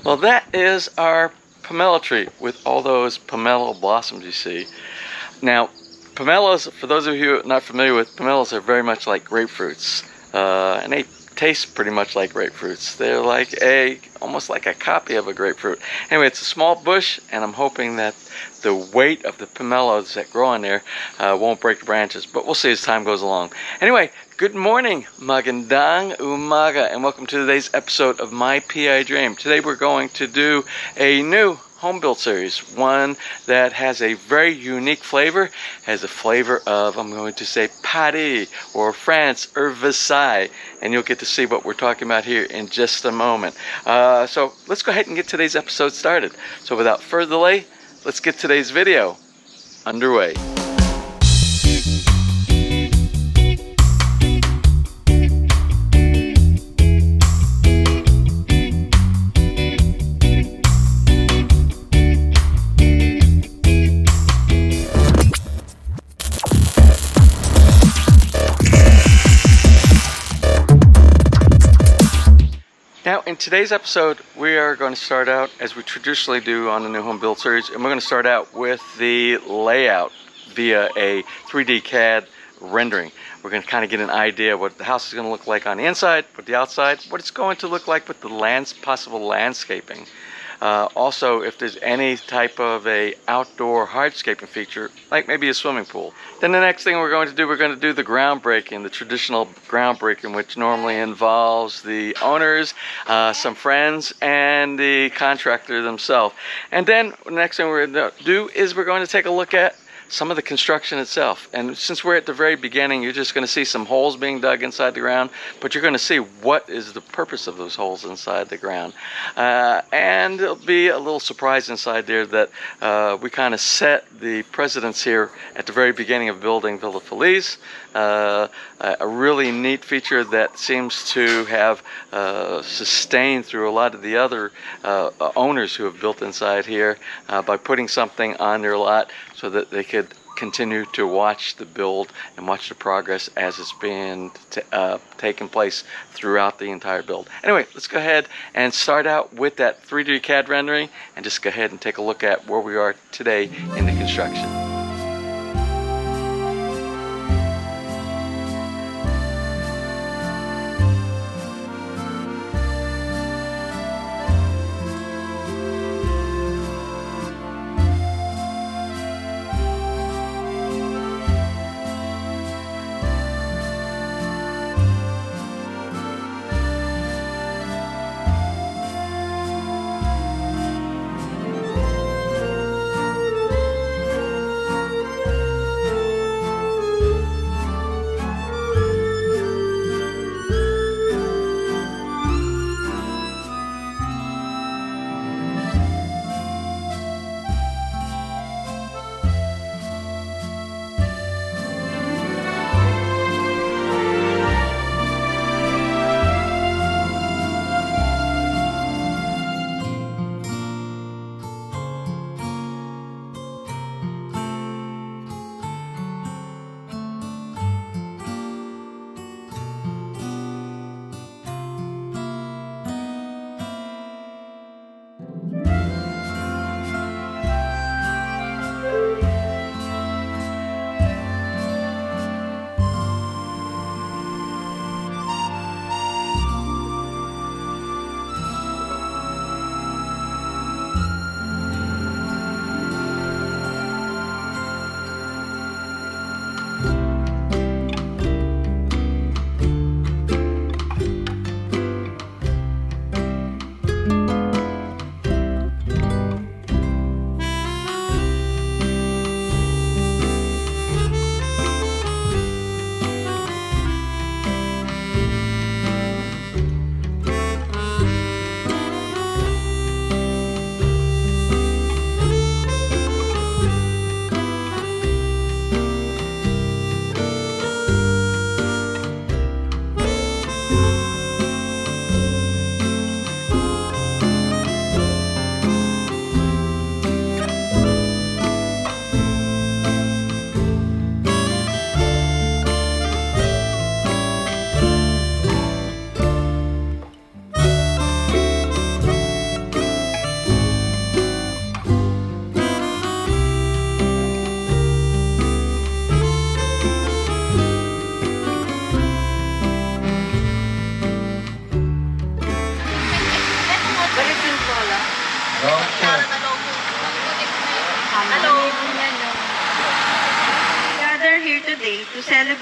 Well, that is our pomelo tree with all those pomelo blossoms you see. Now, pomelos, for those of you not familiar with, pomelos are very much like grapefruits, and they taste pretty much like grapefruits. They're like almost like a copy of a grapefruit. Anyway, it's a small bush, and I'm hoping that the weight of the pomelos that grow on there won't break the branches, but we'll see as time goes along. Anyway, good morning, magandang umaga, and welcome to today's episode of My PI Dream. Today we're going to do a new home build series, one that has a very unique flavor, has a flavor of, I'm going to say, Paris or France or Versailles, and you'll get to see what we're talking about here in just a moment. So let's go ahead and get today's episode started. So without further delay, let's get today's video underway. Now, in today's episode, we are going to start out as we traditionally do on the new home build series, and we're going to start out with the layout via a 3D CAD rendering. We're going to kind of get an idea of what the house is going to look like on the inside, what the outside, what it's going to look like with the possible landscaping. Also, if there's any type of a outdoor hardscaping feature, like maybe a swimming pool. Then the next thing we're going to do the groundbreaking, the traditional groundbreaking, which normally involves the owners, some friends, and the contractor themselves. And then the next thing we're going to do is we're going to take a look at some of the construction itself. And since we're at the very beginning, you're just going to see some holes being dug inside the ground, but you're going to see what is the purpose of those holes inside the ground. And there'll be a little surprise inside there that we kind of set the precedence here at the very beginning of building Villa Feliz. A really neat feature that seems to have sustained through a lot of the other owners who have built inside here by putting something on their lot so that they could continue to watch the build and watch the progress as it's being taking place throughout the entire build. Anyway, let's go ahead and start out with that 3D CAD rendering and just go ahead and take a look at where we are today in the construction.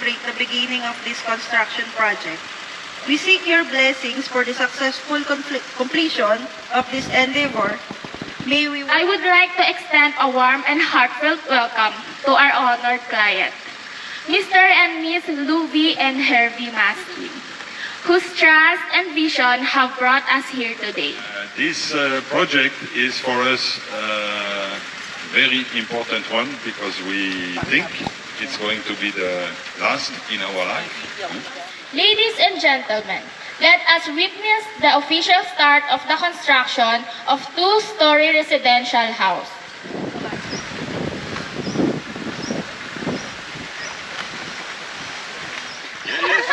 celebrate the beginning of this construction project. We seek your blessings for the successful completion of this endeavor. I would like to extend a warm and heartfelt welcome to our honored client, Mr. and Ms. Luvie and Herve Mastin, whose trust and vision have brought us here today. This project is for us a very important one because we think it's going to be the last in our life. Ladies and gentlemen, let us witness the official start of the construction of two-story residential house. Yes,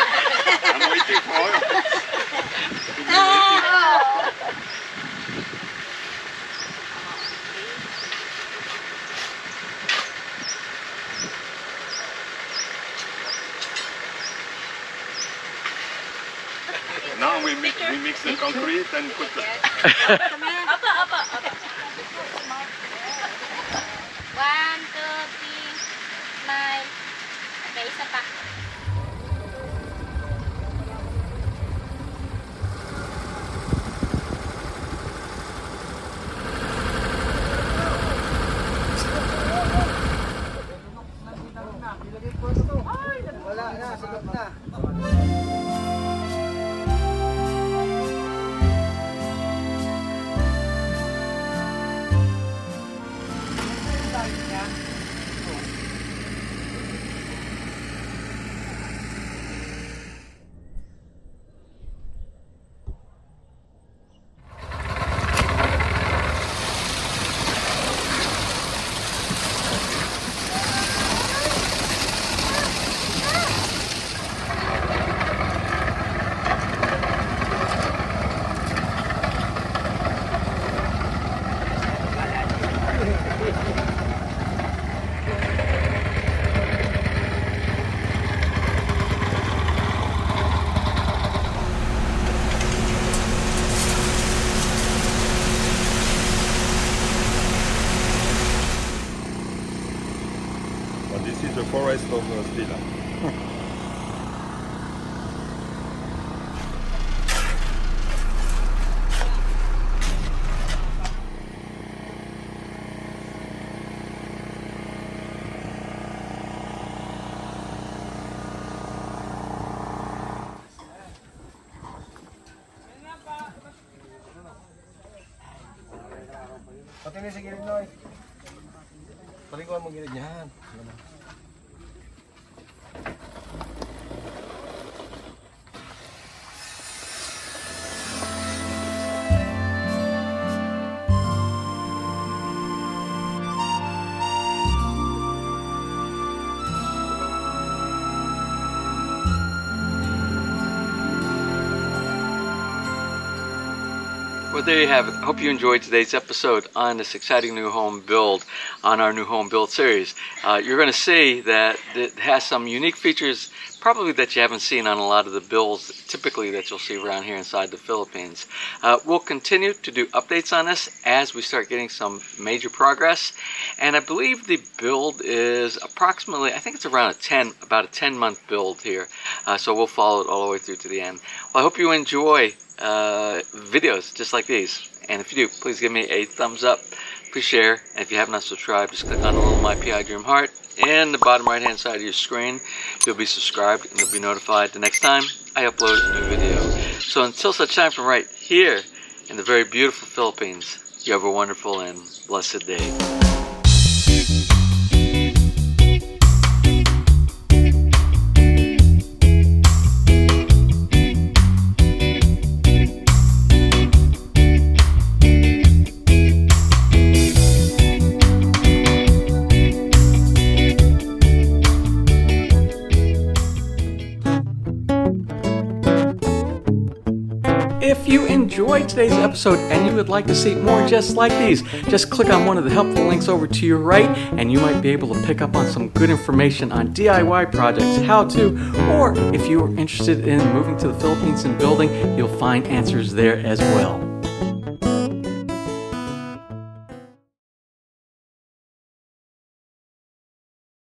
I'm waiting for you. Now we mix the concrete and put the... One, two, three, smile. Okay, isa pa. Wala na, sagot na. This is the forest of Villa. Patingin sa gilid, Noy. Palikuan mo gilid niyan. Well, there you have it. Hope you enjoyed today's episode on this exciting new home build on our new home build series. You're going to see that it has some unique features probably that you haven't seen on a lot of the builds typically that you'll see around here inside the Philippines. We'll continue to do updates on this as we start getting some major progress, and I believe the build is approximately, I think it's around about a 10-month build here, so we'll follow it all the way through to the end. Well, I hope you enjoy videos just like these, and if you do, please give me a thumbs up, please share, and if you have not subscribed, just click on the little My PI Dream heart in the bottom right hand side of your screen. You'll be subscribed and you'll be notified the next time I upload a new video. So until such time, from right here in the very beautiful Philippines, you have a wonderful and blessed day. If you enjoyed today's episode and you would like to see more just like these, just click on one of the helpful links over to your right and you might be able to pick up on some good information on DIY projects, how to, or if you are interested in moving to the Philippines and building, you'll find answers there as well.